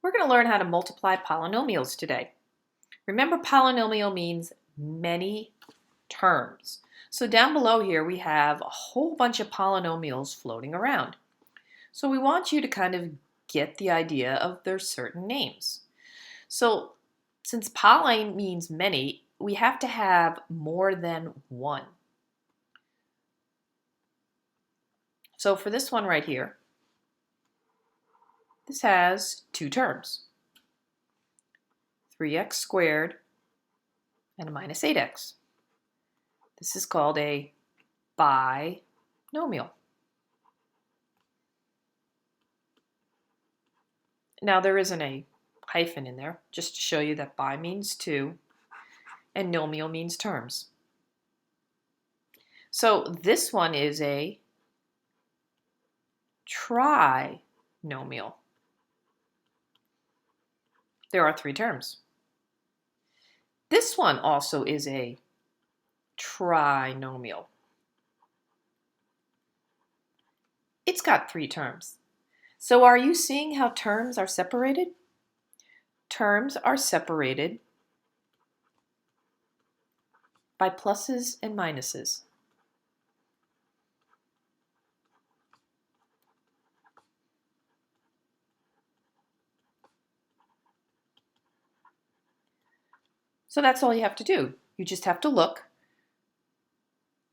We're going to learn how to multiply polynomials today. Remember, polynomial means many terms. So down below here we have a whole bunch of polynomials floating around. So we want you to kind of get the idea of their certain names. So since poly means many, we have to have more than one. So for this one right here, this has two terms, 3x squared and a minus 8x. This is called a binomial. Now there isn't a hyphen in there, just to show you that bi means two and nomial means terms. So this one is a trinomial. There are three terms. This one also is a trinomial. It's got three terms. So are you seeing how terms are separated? Terms are separated by pluses and minuses. So that's all you have to do. You just have to look.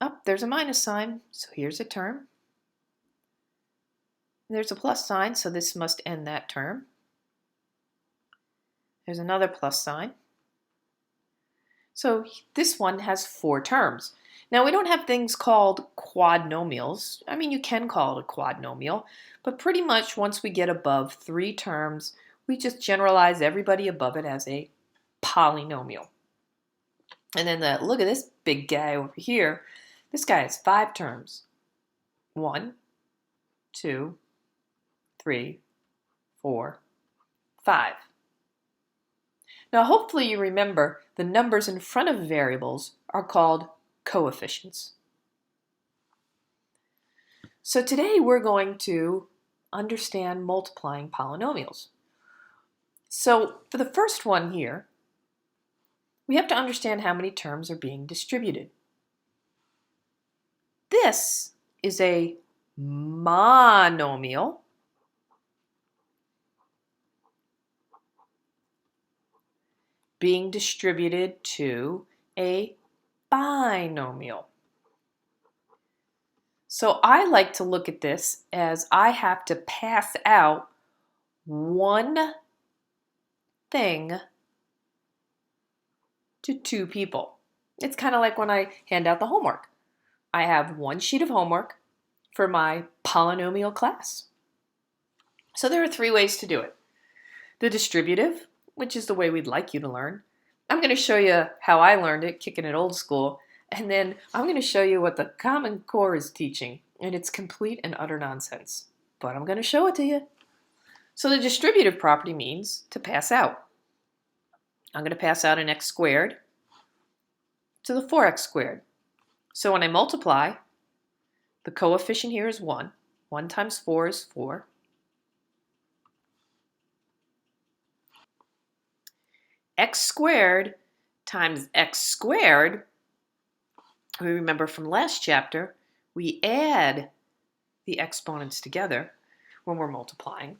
Oh, there's a minus sign, so here's a term. There's a plus sign, so this must end that term. There's another plus sign. So this one has four terms. Now we don't have things called quadnomials. I mean, you can call it a quadnomial, but pretty much once we get above three terms, we just generalize everybody above it as a polynomial. And then look at this big guy over here. This guy has five terms. 1, 2, 3, 4, 5. Now hopefully you remember the numbers in front of variables are called coefficients. So today we're going to understand multiplying polynomials. So for the first one here, we have to understand how many terms are being distributed. This is a monomial being distributed to a binomial. So I like to look at this as I have to pass out one thing to two people. It's kind of like when I hand out the homework. I have one sheet of homework for my polynomial class. So there are three ways to do it. The distributive, which is the way we'd like you to learn. I'm going to show you how I learned it, kicking it old school, and then I'm going to show you what the Common Core is teaching, and it's complete and utter nonsense. But I'm going to show it to you. So the distributive property means to pass out. I'm going to pass out an x squared to the 4x squared. So when I multiply, the coefficient here is 1. 1 times 4 is 4. X squared times x squared, we remember from last chapter, we add the exponents together when we're multiplying.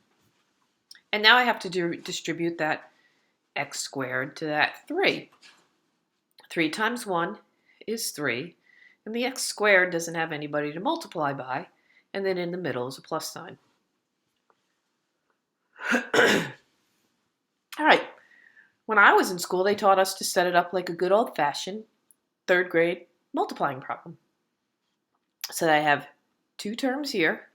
And now I have to distribute that x squared to that 3. 3 times 1 is 3, and the x squared doesn't have anybody to multiply by, and then in the middle is a plus sign. All right. When I was in school, they taught us to set it up like a good old-fashioned third grade multiplying problem. So I have two terms here,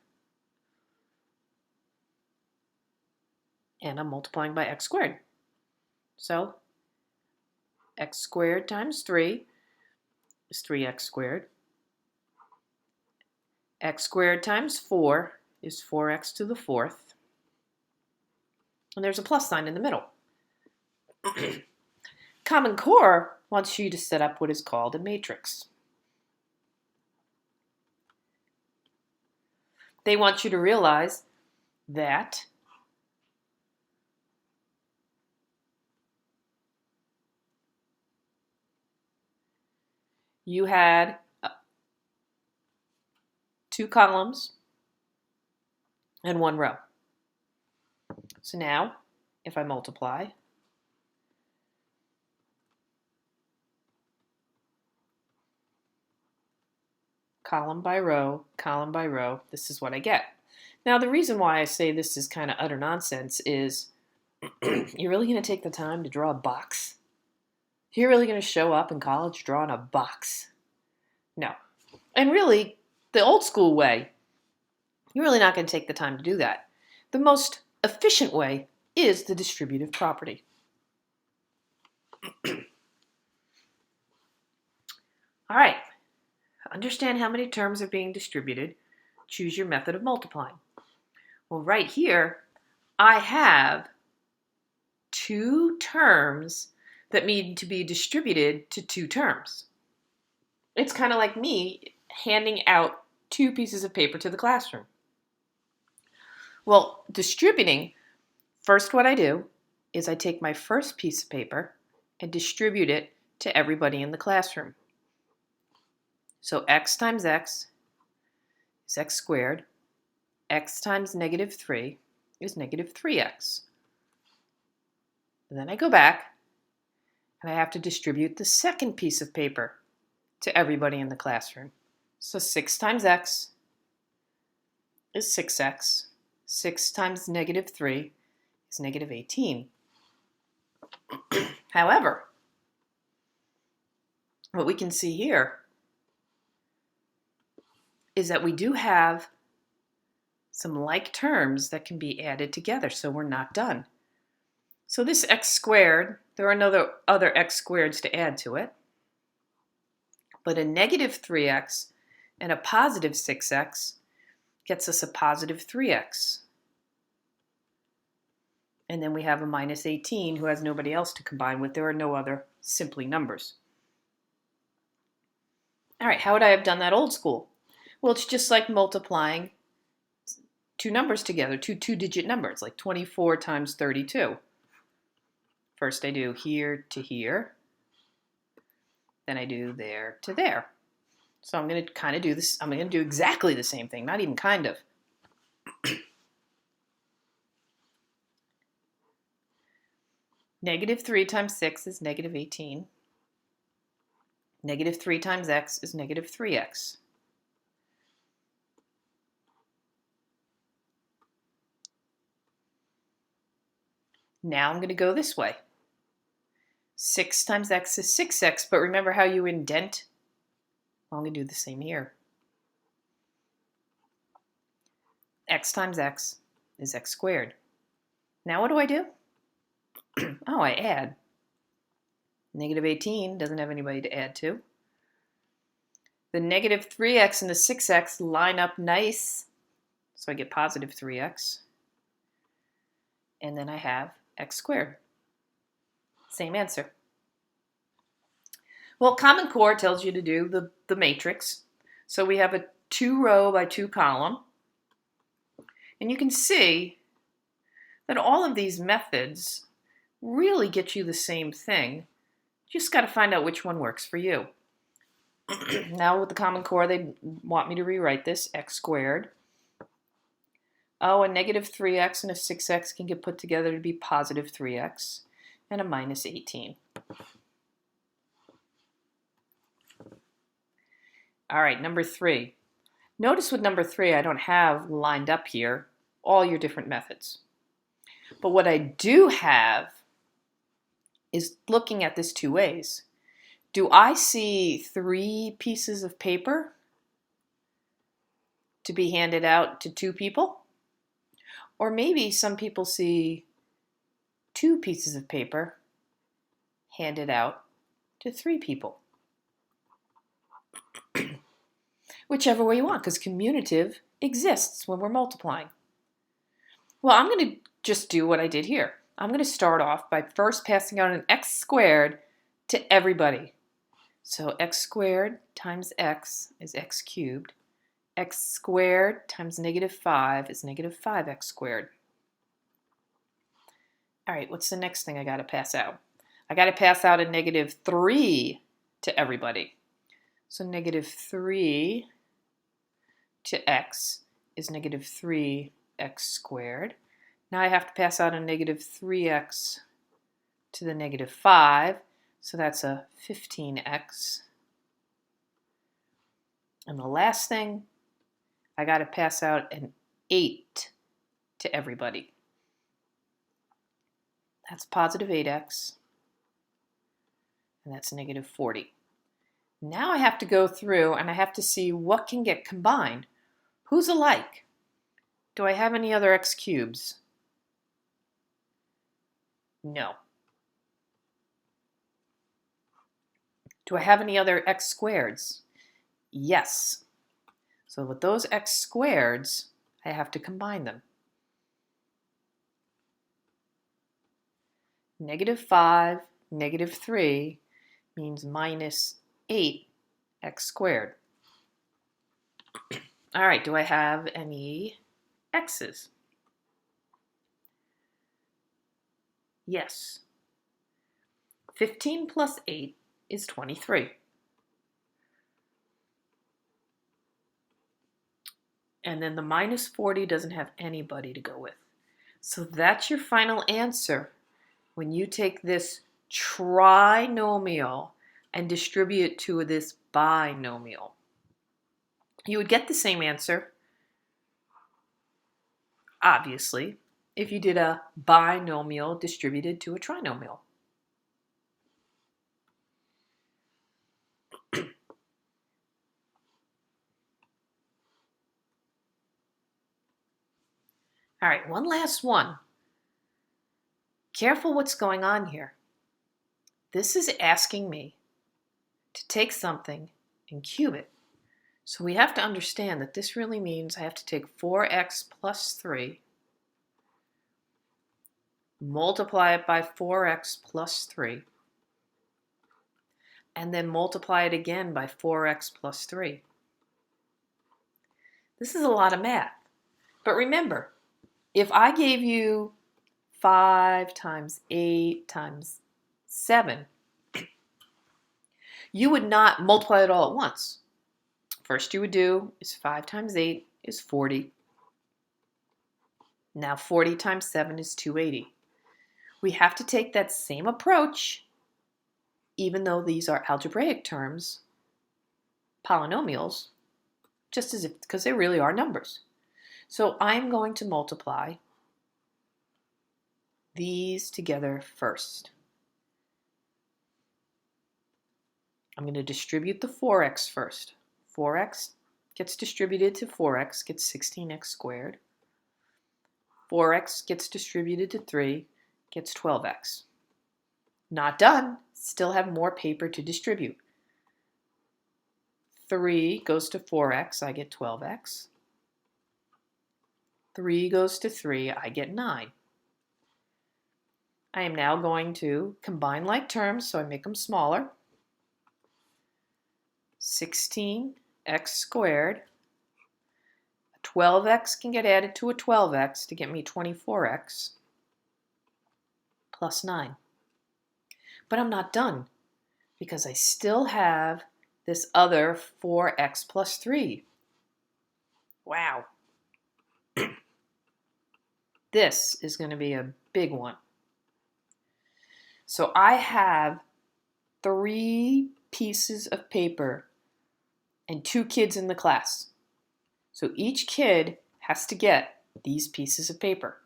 and I'm multiplying by x squared. So x squared times 3 is 3x squared. X squared times 4 is 4x to the 4th. And there's a plus sign in the middle. Common Core wants you to set up what is called a matrix. They want you to realize that you had 2 columns and 1 row. So now, if I multiply, column by row, this is what I get. Now, the reason why I say this is kind of utter nonsense is you're really going to take the time to draw a box? You're really going to show up in college drawing a box? No. And really, the old school way, you're really not going to take the time to do that. The most efficient way is the distributive property. All right. Understand how many terms are being distributed. Choose your method of multiplying. Well, right here, I have 2 terms that need to be distributed to 2 terms. It's kind of like me handing out 2 pieces of paper to the classroom. Well, distributing, first what I do is I take my first piece of paper and distribute it to everybody in the classroom. So x times x is x squared. X times -3 is -3x. And then I go back and I have to distribute the second piece of paper to everybody in the classroom. So 6 times x is 6x. 6 times -3 is -18. However, what we can see here is that we do have some like terms that can be added together, so we're not done. So this x squared, there are no other x squareds to add to it, but a -3x and a positive 6x gets us a positive 3x. And then we have a -18 who has nobody else to combine with. There are no other simply numbers. All right, how would I have done that old school? Well, it's just like multiplying 2 numbers together, 2 2-digit numbers, like 24 times 32. First I do here to here, then I do there to there. So I'm going to kind of do this, I'm going to do exactly the same thing, not even kind of. -3 times 6 is -18. -3 times x is -3x. Now I'm going to go this way. 6 times x is 6x, but remember how you indent? Well, I'm going to do the same here. X times x is x squared. Now what do? Oh, I add. -18 doesn't have anybody to add to. The -3x and the 6x line up nice, so I get positive 3x. And then I have x squared. Same answer. Well, Common Core tells you to do the matrix. So we have a 2-row by 2-column. And you can see that all of these methods really get you the same thing. You just got to find out which one works for you. Now with the Common Core, they want me to rewrite this, x squared. Oh, a -3x and a 6x can get put together to be positive 3x and a -18. All right, number 3. Notice with number 3, I don't have lined up here all your different methods. But what I do have is looking at this 2 ways. Do I see 3 pieces of paper to be handed out to 2 people? Or maybe some people see 2 pieces of paper handed out to 3 people. Whichever way you want, because commutative exists when we're multiplying. Well, I'm going to just do what I did here. I'm going to start off by first passing out an x squared to everybody. So x squared times x is x cubed. X squared times -5 is -5x squared. All right, what's the next thing I got to pass out? I got to pass out a -3 to everybody. So negative 3 to x is negative 3x squared. Now I have to pass out a negative 3x to the negative 5, so that's a 15x. And the last thing, I got to pass out an 8 to everybody. That's positive 8x, and that's negative 40. Now I have to go through and I have to see what can get combined. Who's alike? Do I have any other x cubes? No. Do I have any other x squareds? Yes. So with those x squareds, I have to combine them. Negative 5, negative 3 means minus 8x squared. All right, do I have any x's? Yes. 15 plus 8 is 23. And then the minus 40 doesn't have anybody to go with. So that's your final answer when you take this trinomial and distribute it to this binomial. You would get the same answer, obviously, if you did a binomial distributed to a trinomial. All right, one last one. Careful what's going on here. This is asking me to take something and cube it. So we have to understand that this really means I have to take 4x plus 3, multiply it by 4x plus 3, and then multiply it again by 4x plus 3. This is a lot of math. But remember, if I gave you 5 times 8 times 7, you would not multiply it all at once. First you would do is 5 times 8 is 40. Now 40 times 7 is 280. We have to take that same approach, even though these are algebraic terms, polynomials, just as if, because they really are numbers. So I'm going to multiply these together first. I'm going to distribute the 4x first. 4x gets distributed to 4x, gets 16x squared. 4x gets distributed to 3, gets 12x. Not done. Still have more paper to distribute. 3 goes to 4x, I get 12x. 3 goes to 3, I get 9. I am now going to combine like terms, so I make them smaller. 16x squared. A 12x can get added to a 12x to get me 24x plus 9. But I'm not done because I still have this other 4x plus 3. Wow. This is going to be a big one. So I have 3 pieces of paper and 2 kids in the class. So each kid has to get these pieces of paper.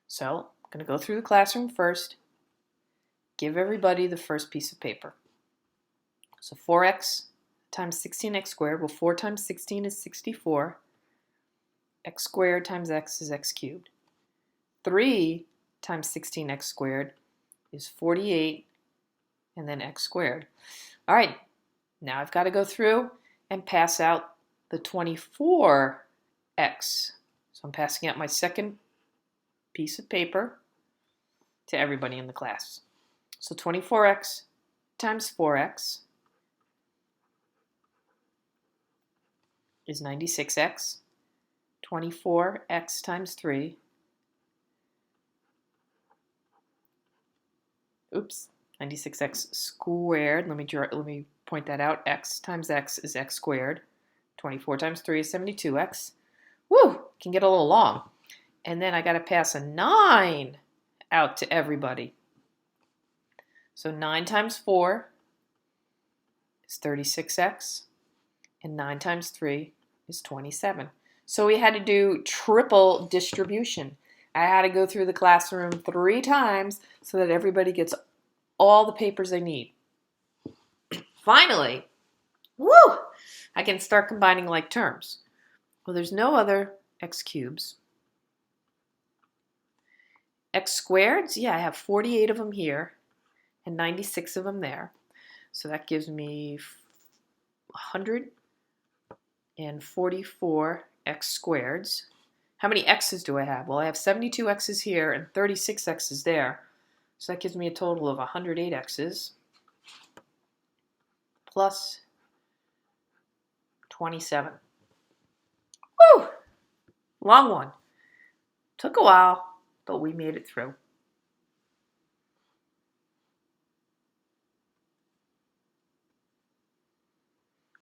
So I'm going to go through the classroom first, give everybody the first piece of paper. So 4x times 16x squared, well 4 times 16 is 64. X squared times x is x cubed. 3 times 16x squared is 48, and then x squared. All right, now I've got to go through and pass out the 24x. So I'm passing out my second piece of paper to everybody in the class. So 24x times 4x is 96x. 24x times 3, oops, 96x squared. Let me point that out. X times x is x squared. 24 times 3 is 72x. Woo! Can get a little long. And then I got to pass a 9 out to everybody. So 9 times 4 is 36x. And 9 times 3 is 27. So we had to do triple distribution. I had to go through the classroom 3 times so that everybody gets all the papers they need. Finally, woo! I can start combining like terms. Well, there's no other x cubes. X squareds, yeah, I have 48 of them here and 96 of them there. So that gives me 144 x squareds. How many x's do I have? Well, I have 72 x's here and 36 x's there. So that gives me a total of 108 x's plus 27. Woo! Long one. Took a while, but we made it through.